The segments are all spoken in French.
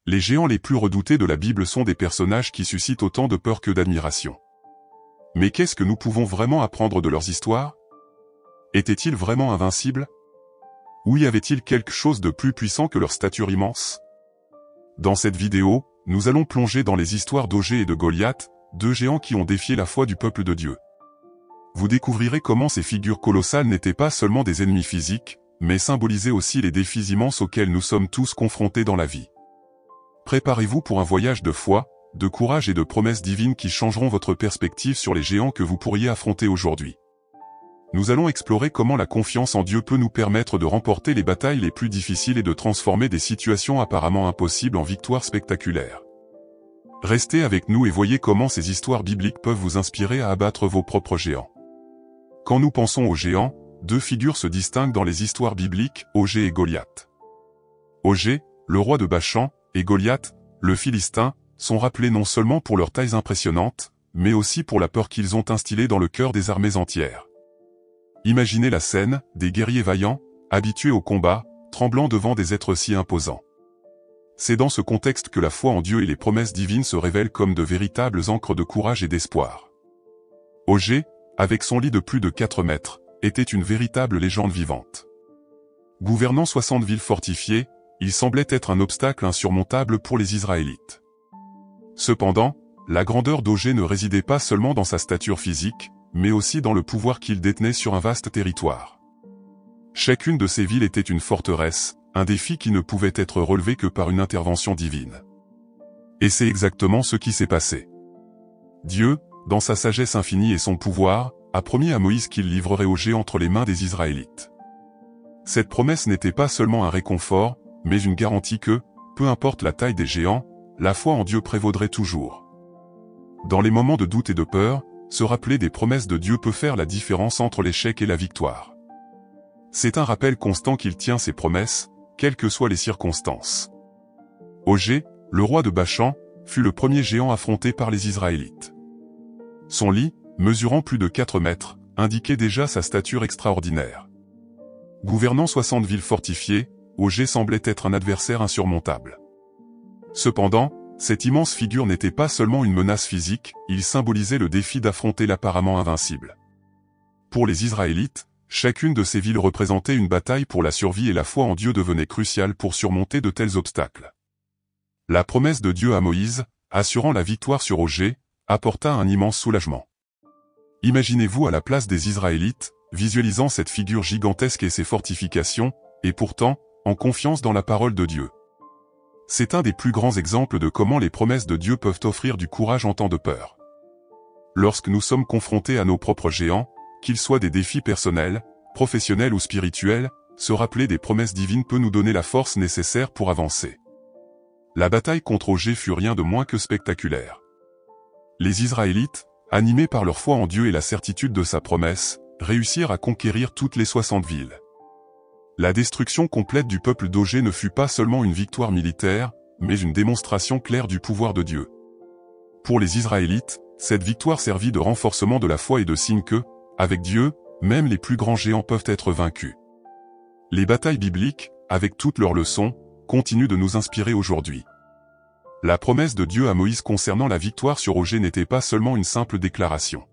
Les géants les plus redoutés de la Bible sont des personnages qui suscitent autant de peur que d'admiration. Mais qu'est-ce que nous pouvons vraiment apprendre de leurs histoires? Étaient-ils vraiment invincibles? Ou y avait-il quelque chose de plus puissant que leur stature immense? Dans cette vidéo, nous allons plonger dans les histoires d'Ogé et de Goliath, deux géants qui ont défié la foi du peuple de Dieu. Vous découvrirez comment ces figures colossales n'étaient pas seulement des ennemis physiques, mais symbolisaient aussi les défis immenses auxquels nous sommes tous confrontés dans la vie. Préparez-vous pour un voyage de foi, de courage et de promesses divines qui changeront votre perspective sur les géants que vous pourriez affronter aujourd'hui. Nous allons explorer comment la confiance en Dieu peut nous permettre de remporter les batailles les plus difficiles et de transformer des situations apparemment impossibles en victoires spectaculaires. Restez avec nous et voyez comment ces histoires bibliques peuvent vous inspirer à abattre vos propres géants. Quand nous pensons aux géants, deux figures se distinguent dans les histoires bibliques, Ogé et Goliath. Ogé, le roi de Bachan, et Goliath, le Philistin, sont rappelés non seulement pour leurs tailles impressionnantes, mais aussi pour la peur qu'ils ont instillée dans le cœur des armées entières. Imaginez la scène, des guerriers vaillants, habitués au combat, tremblant devant des êtres si imposants. C'est dans ce contexte que la foi en Dieu et les promesses divines se révèlent comme de véritables ancres de courage et d'espoir. Ogé, avec son lit de plus de 4 mètres, était une véritable légende vivante. Gouvernant 60 villes fortifiées, il semblait être un obstacle insurmontable pour les Israélites. Cependant, la grandeur d'Ogé ne résidait pas seulement dans sa stature physique, mais aussi dans le pouvoir qu'il détenait sur un vaste territoire. Chacune de ces villes était une forteresse, un défi qui ne pouvait être relevé que par une intervention divine. Et c'est exactement ce qui s'est passé. Dieu, dans sa sagesse infinie et son pouvoir, a promis à Moïse qu'il livrerait Ogé entre les mains des Israélites. Cette promesse n'était pas seulement un réconfort, mais une garantie que, peu importe la taille des géants, la foi en Dieu prévaudrait toujours. Dans les moments de doute et de peur, se rappeler des promesses de Dieu peut faire la différence entre l'échec et la victoire. C'est un rappel constant qu'il tient ses promesses, quelles que soient les circonstances. Ogé, le roi de Bachan, fut le premier géant affronté par les Israélites. Son lit, mesurant plus de 4 mètres, indiquait déjà sa stature extraordinaire. Gouvernant 60 villes fortifiées, Ogé semblait être un adversaire insurmontable. Cependant, cette immense figure n'était pas seulement une menace physique, il symbolisait le défi d'affronter l'apparemment invincible. Pour les Israélites, chacune de ces villes représentait une bataille pour la survie et la foi en Dieu devenait cruciale pour surmonter de tels obstacles. La promesse de Dieu à Moïse, assurant la victoire sur Ogé, apporta un immense soulagement. Imaginez-vous à la place des Israélites, visualisant cette figure gigantesque et ses fortifications, et pourtant, en confiance dans la parole de Dieu. C'est un des plus grands exemples de comment les promesses de Dieu peuvent offrir du courage en temps de peur. Lorsque nous sommes confrontés à nos propres géants, qu'ils soient des défis personnels, professionnels ou spirituels, se rappeler des promesses divines peut nous donner la force nécessaire pour avancer. La bataille contre Ogé fut rien de moins que spectaculaire. Les Israélites, animés par leur foi en Dieu et la certitude de sa promesse, réussirent à conquérir toutes les 60 villes. La destruction complète du peuple d'Ogé ne fut pas seulement une victoire militaire, mais une démonstration claire du pouvoir de Dieu. Pour les Israélites, cette victoire servit de renforcement de la foi et de signe que, avec Dieu, même les plus grands géants peuvent être vaincus. Les batailles bibliques, avec toutes leurs leçons, continuent de nous inspirer aujourd'hui. La promesse de Dieu à Moïse concernant la victoire sur Ogé n'était pas seulement une simple déclaration.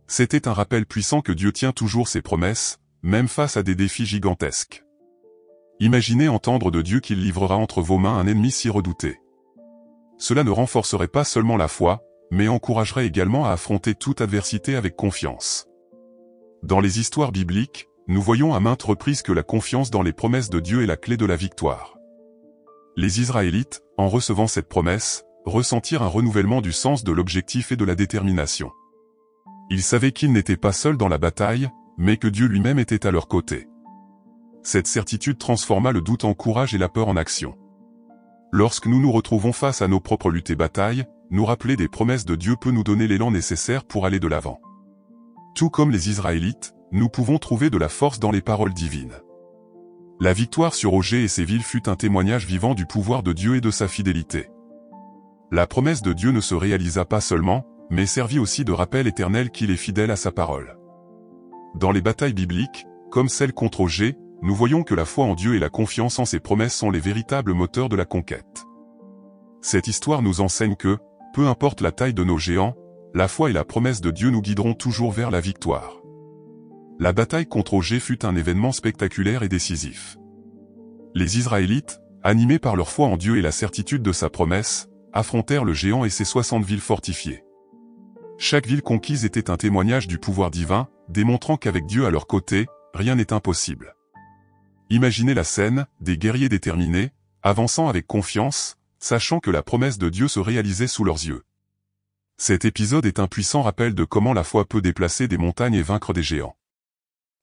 C'était un rappel puissant que Dieu tient toujours ses promesses, même face à des défis gigantesques. Imaginez entendre de Dieu qu'il livrera entre vos mains un ennemi si redouté. Cela ne renforcerait pas seulement la foi, mais encouragerait également à affronter toute adversité avec confiance. Dans les histoires bibliques, nous voyons à maintes reprises que la confiance dans les promesses de Dieu est la clé de la victoire. Les Israélites, en recevant cette promesse, ressentirent un renouvellement du sens de l'objectif et de la détermination. Ils savaient qu'ils n'étaient pas seuls dans la bataille, mais que Dieu lui-même était à leur côté. Cette certitude transforma le doute en courage et la peur en action. Lorsque nous nous retrouvons face à nos propres luttes et batailles, nous rappeler des promesses de Dieu peut nous donner l'élan nécessaire pour aller de l'avant. Tout comme les Israélites, nous pouvons trouver de la force dans les paroles divines. La victoire sur Ogé et ses villes fut un témoignage vivant du pouvoir de Dieu et de sa fidélité. La promesse de Dieu ne se réalisa pas seulement, mais servit aussi de rappel éternel qu'il est fidèle à sa parole. Dans les batailles bibliques, comme celle contre Ogé, nous voyons que la foi en Dieu et la confiance en ses promesses sont les véritables moteurs de la conquête. Cette histoire nous enseigne que, peu importe la taille de nos géants, la foi et la promesse de Dieu nous guideront toujours vers la victoire. La bataille contre Ogé fut un événement spectaculaire et décisif. Les Israélites, animés par leur foi en Dieu et la certitude de sa promesse, affrontèrent le géant et ses 60 villes fortifiées. Chaque ville conquise était un témoignage du pouvoir divin, démontrant qu'avec Dieu à leur côté, rien n'est impossible. Imaginez la scène, des guerriers déterminés, avançant avec confiance, sachant que la promesse de Dieu se réalisait sous leurs yeux. Cet épisode est un puissant rappel de comment la foi peut déplacer des montagnes et vaincre des géants.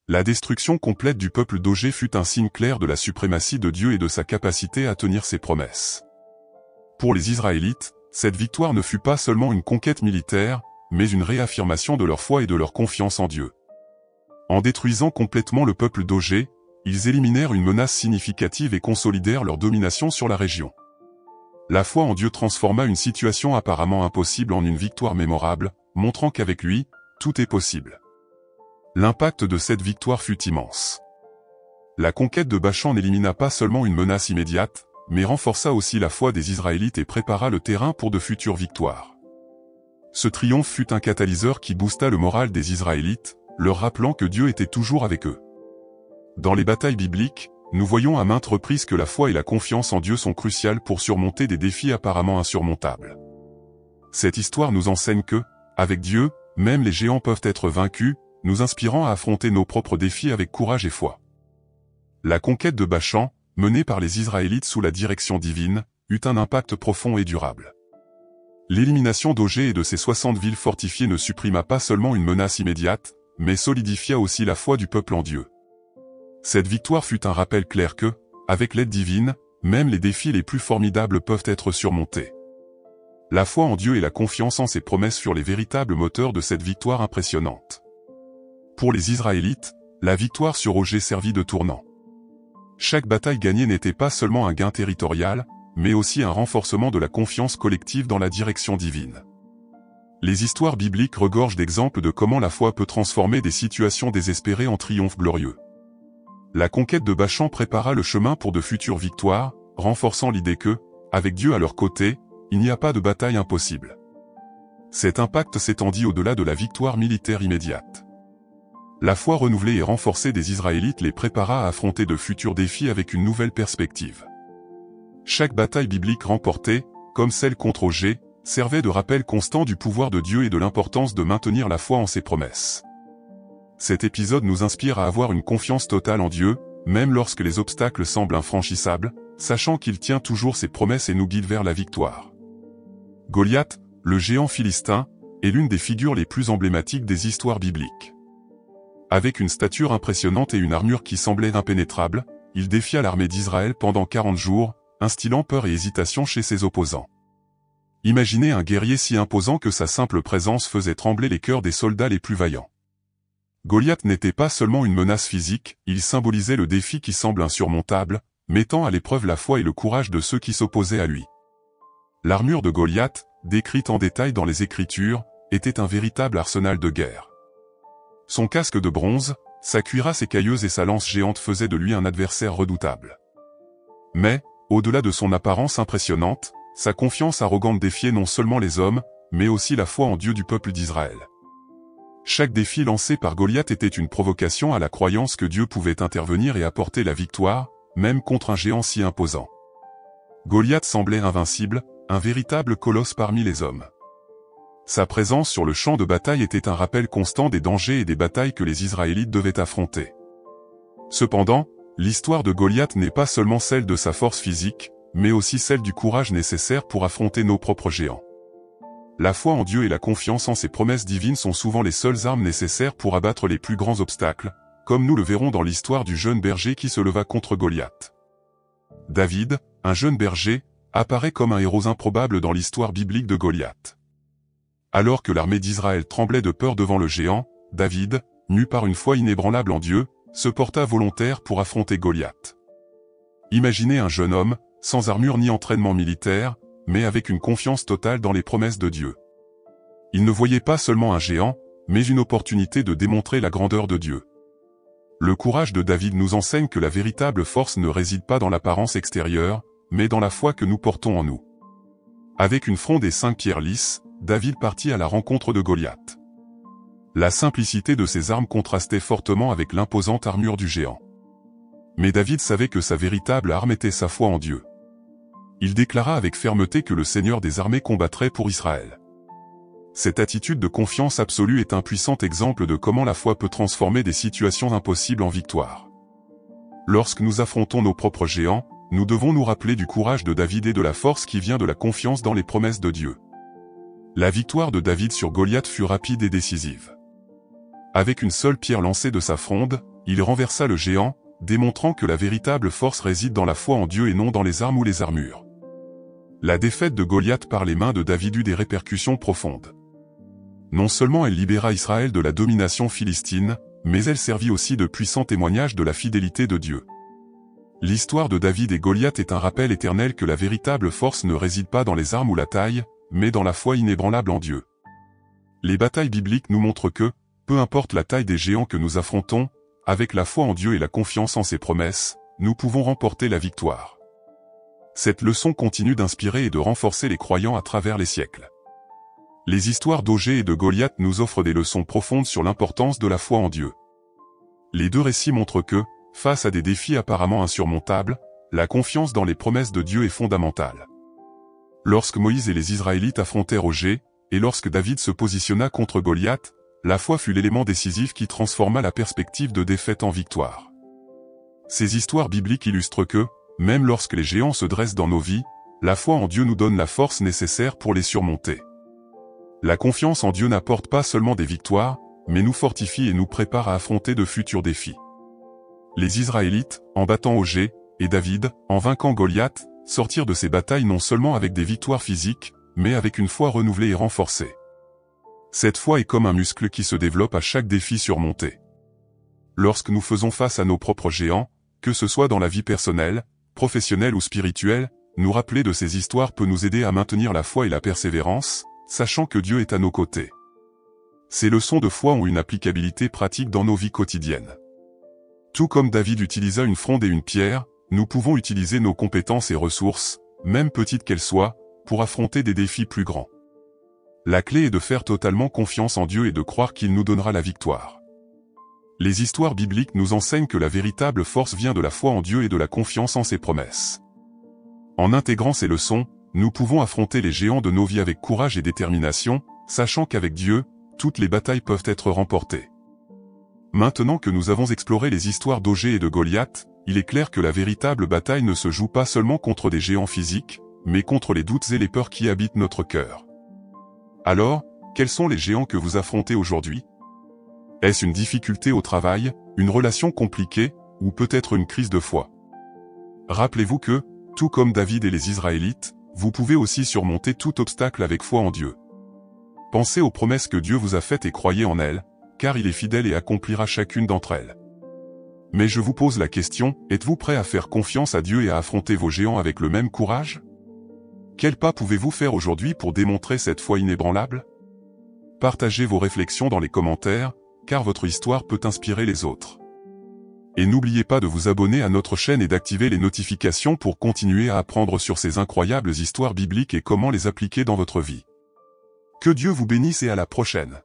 La destruction complète du peuple d'Ogé fut un signe clair de la suprématie de Dieu et de sa capacité à tenir ses promesses. Pour les Israélites, cette victoire ne fut pas seulement une conquête militaire, mais une réaffirmation de leur foi et de leur confiance en Dieu. En détruisant complètement le peuple d'Ogé, ils éliminèrent une menace significative et consolidèrent leur domination sur la région. La foi en Dieu transforma une situation apparemment impossible en une victoire mémorable, montrant qu'avec lui, tout est possible. L'impact de cette victoire fut immense. La conquête de Bachan n'élimina pas seulement une menace immédiate, mais renforça aussi la foi des Israélites et prépara le terrain pour de futures victoires. Ce triomphe fut un catalyseur qui boosta le moral des Israélites, leur rappelant que Dieu était toujours avec eux. Dans les batailles bibliques, nous voyons à maintes reprises que la foi et la confiance en Dieu sont cruciales pour surmonter des défis apparemment insurmontables. Cette histoire nous enseigne que, avec Dieu, même les géants peuvent être vaincus, nous inspirant à affronter nos propres défis avec courage et foi. La conquête de Bachan, menée par les Israélites sous la direction divine, eut un impact profond et durable. L'élimination d'Ogé et de ses 60 villes fortifiées ne supprima pas seulement une menace immédiate, mais solidifia aussi la foi du peuple en Dieu. Cette victoire fut un rappel clair que, avec l'aide divine, même les défis les plus formidables peuvent être surmontés. La foi en Dieu et la confiance en ses promesses furent les véritables moteurs de cette victoire impressionnante. Pour les Israélites, la victoire sur Ogé servit de tournant. Chaque bataille gagnée n'était pas seulement un gain territorial, mais aussi un renforcement de la confiance collective dans la direction divine. Les histoires bibliques regorgent d'exemples de comment la foi peut transformer des situations désespérées en triomphes glorieux. La conquête de Bachan prépara le chemin pour de futures victoires, renforçant l'idée que, avec Dieu à leur côté, il n'y a pas de bataille impossible. Cet impact s'étendit au-delà de la victoire militaire immédiate. La foi renouvelée et renforcée des Israélites les prépara à affronter de futurs défis avec une nouvelle perspective. Chaque bataille biblique remportée, comme celle contre Ogé, servait de rappel constant du pouvoir de Dieu et de l'importance de maintenir la foi en ses promesses. Cet épisode nous inspire à avoir une confiance totale en Dieu, même lorsque les obstacles semblent infranchissables, sachant qu'il tient toujours ses promesses et nous guide vers la victoire. Goliath, le géant philistin, est l'une des figures les plus emblématiques des histoires bibliques. Avec une stature impressionnante et une armure qui semblait impénétrable, il défia l'armée d'Israël pendant 40 jours, instillant peur et hésitation chez ses opposants. Imaginez un guerrier si imposant que sa simple présence faisait trembler les cœurs des soldats les plus vaillants. Goliath n'était pas seulement une menace physique, il symbolisait le défi qui semble insurmontable, mettant à l'épreuve la foi et le courage de ceux qui s'opposaient à lui. L'armure de Goliath, décrite en détail dans les Écritures, était un véritable arsenal de guerre. Son casque de bronze, sa cuirasse écailleuse et sa lance géante faisaient de lui un adversaire redoutable. Mais, au-delà de son apparence impressionnante, sa confiance arrogante défiait non seulement les hommes, mais aussi la foi en Dieu du peuple d'Israël. Chaque défi lancé par Goliath était une provocation à la croyance que Dieu pouvait intervenir et apporter la victoire, même contre un géant si imposant. Goliath semblait invincible, un véritable colosse parmi les hommes. Sa présence sur le champ de bataille était un rappel constant des dangers et des batailles que les Israélites devaient affronter. Cependant, l'histoire de Goliath n'est pas seulement celle de sa force physique, mais aussi celle du courage nécessaire pour affronter nos propres géants. La foi en Dieu et la confiance en ses promesses divines sont souvent les seules armes nécessaires pour abattre les plus grands obstacles, comme nous le verrons dans l'histoire du jeune berger qui se leva contre Goliath. David, un jeune berger, apparaît comme un héros improbable dans l'histoire biblique de Goliath. Alors que l'armée d'Israël tremblait de peur devant le géant, David, mu par une foi inébranlable en Dieu, se porta volontaire pour affronter Goliath. Imaginez un jeune homme, sans armure ni entraînement militaire, mais avec une confiance totale dans les promesses de Dieu. Il ne voyait pas seulement un géant, mais une opportunité de démontrer la grandeur de Dieu. Le courage de David nous enseigne que la véritable force ne réside pas dans l'apparence extérieure, mais dans la foi que nous portons en nous. Avec une fronde et 5 pierres lisses, David partit à la rencontre de Goliath. La simplicité de ses armes contrastait fortement avec l'imposante armure du géant. Mais David savait que sa véritable arme était sa foi en Dieu. Il déclara avec fermeté que le Seigneur des armées combattrait pour Israël. Cette attitude de confiance absolue est un puissant exemple de comment la foi peut transformer des situations impossibles en victoire. Lorsque nous affrontons nos propres géants, nous devons nous rappeler du courage de David et de la force qui vient de la confiance dans les promesses de Dieu. La victoire de David sur Goliath fut rapide et décisive. Avec une seule pierre lancée de sa fronde, il renversa le géant, démontrant que la véritable force réside dans la foi en Dieu et non dans les armes ou les armures. La défaite de Goliath par les mains de David eut des répercussions profondes. Non seulement elle libéra Israël de la domination philistine, mais elle servit aussi de puissant témoignage de la fidélité de Dieu. L'histoire de David et Goliath est un rappel éternel que la véritable force ne réside pas dans les armes ou la taille, mais dans la foi inébranlable en Dieu. Les batailles bibliques nous montrent que, peu importe la taille des géants que nous affrontons, avec la foi en Dieu et la confiance en ses promesses, nous pouvons remporter la victoire. Cette leçon continue d'inspirer et de renforcer les croyants à travers les siècles. Les histoires d'Ogé et de Goliath nous offrent des leçons profondes sur l'importance de la foi en Dieu. Les deux récits montrent que, face à des défis apparemment insurmontables, la confiance dans les promesses de Dieu est fondamentale. Lorsque Moïse et les Israélites affrontèrent Ogé, et lorsque David se positionna contre Goliath, la foi fut l'élément décisif qui transforma la perspective de défaite en victoire. Ces histoires bibliques illustrent que, même lorsque les géants se dressent dans nos vies, la foi en Dieu nous donne la force nécessaire pour les surmonter. La confiance en Dieu n'apporte pas seulement des victoires, mais nous fortifie et nous prépare à affronter de futurs défis. Les Israélites, en battant Ogé, et David, en vainquant Goliath, sortirent de ces batailles non seulement avec des victoires physiques, mais avec une foi renouvelée et renforcée. Cette foi est comme un muscle qui se développe à chaque défi surmonté. Lorsque nous faisons face à nos propres géants, que ce soit dans la vie personnelle, professionnelle ou spirituelle, nous rappeler de ces histoires peut nous aider à maintenir la foi et la persévérance, sachant que Dieu est à nos côtés. Ces leçons de foi ont une applicabilité pratique dans nos vies quotidiennes. Tout comme David utilisa une fronde et une pierre, nous pouvons utiliser nos compétences et ressources, même petites qu'elles soient, pour affronter des défis plus grands. La clé est de faire totalement confiance en Dieu et de croire qu'il nous donnera la victoire. Les histoires bibliques nous enseignent que la véritable force vient de la foi en Dieu et de la confiance en ses promesses. En intégrant ces leçons, nous pouvons affronter les géants de nos vies avec courage et détermination, sachant qu'avec Dieu, toutes les batailles peuvent être remportées. Maintenant que nous avons exploré les histoires d'Ogé et de Goliath, il est clair que la véritable bataille ne se joue pas seulement contre des géants physiques, mais contre les doutes et les peurs qui habitent notre cœur. Alors, quels sont les géants que vous affrontez aujourd'hui? Est-ce une difficulté au travail, une relation compliquée, ou peut-être une crise de foi? Rappelez-vous que, tout comme David et les Israélites, vous pouvez aussi surmonter tout obstacle avec foi en Dieu. Pensez aux promesses que Dieu vous a faites et croyez en elles, car il est fidèle et accomplira chacune d'entre elles. Mais je vous pose la question, êtes-vous prêt à faire confiance à Dieu et à affronter vos géants avec le même courage? Quel pas pouvez-vous faire aujourd'hui pour démontrer cette foi inébranlable? Partagez vos réflexions dans les commentaires, car votre histoire peut inspirer les autres. Et n'oubliez pas de vous abonner à notre chaîne et d'activer les notifications pour continuer à apprendre sur ces incroyables histoires bibliques et comment les appliquer dans votre vie. Que Dieu vous bénisse et à la prochaine.